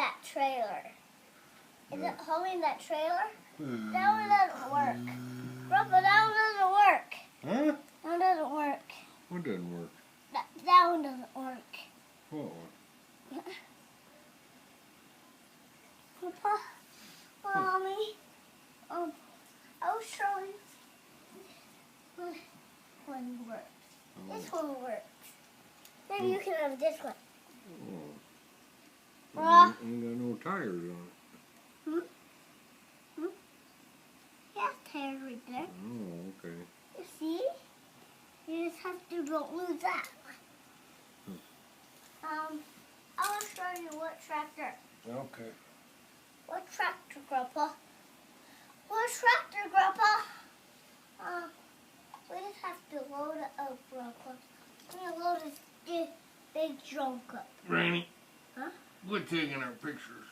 that trailer. Is it hauling that trailer? That one doesn't work. Grandpa, that one doesn't work. Huh? That one doesn't work. What doesn't work? That one doesn't work. What one? Grandpa, Mommy, I'll show you. One works. Oh. This one works. Maybe you can have this one. Oh. Ain't got no tires on it. Yeah, tires right there. Oh, okay. You see? You just have to don't lose that. I'll show you what tractor. Okay. What tractor, Grandpa? What tractor, Grandpa? We just have to load it up, Grandpa. We're gonna load this big junk up. Granny. Huh? Quit taking our pictures.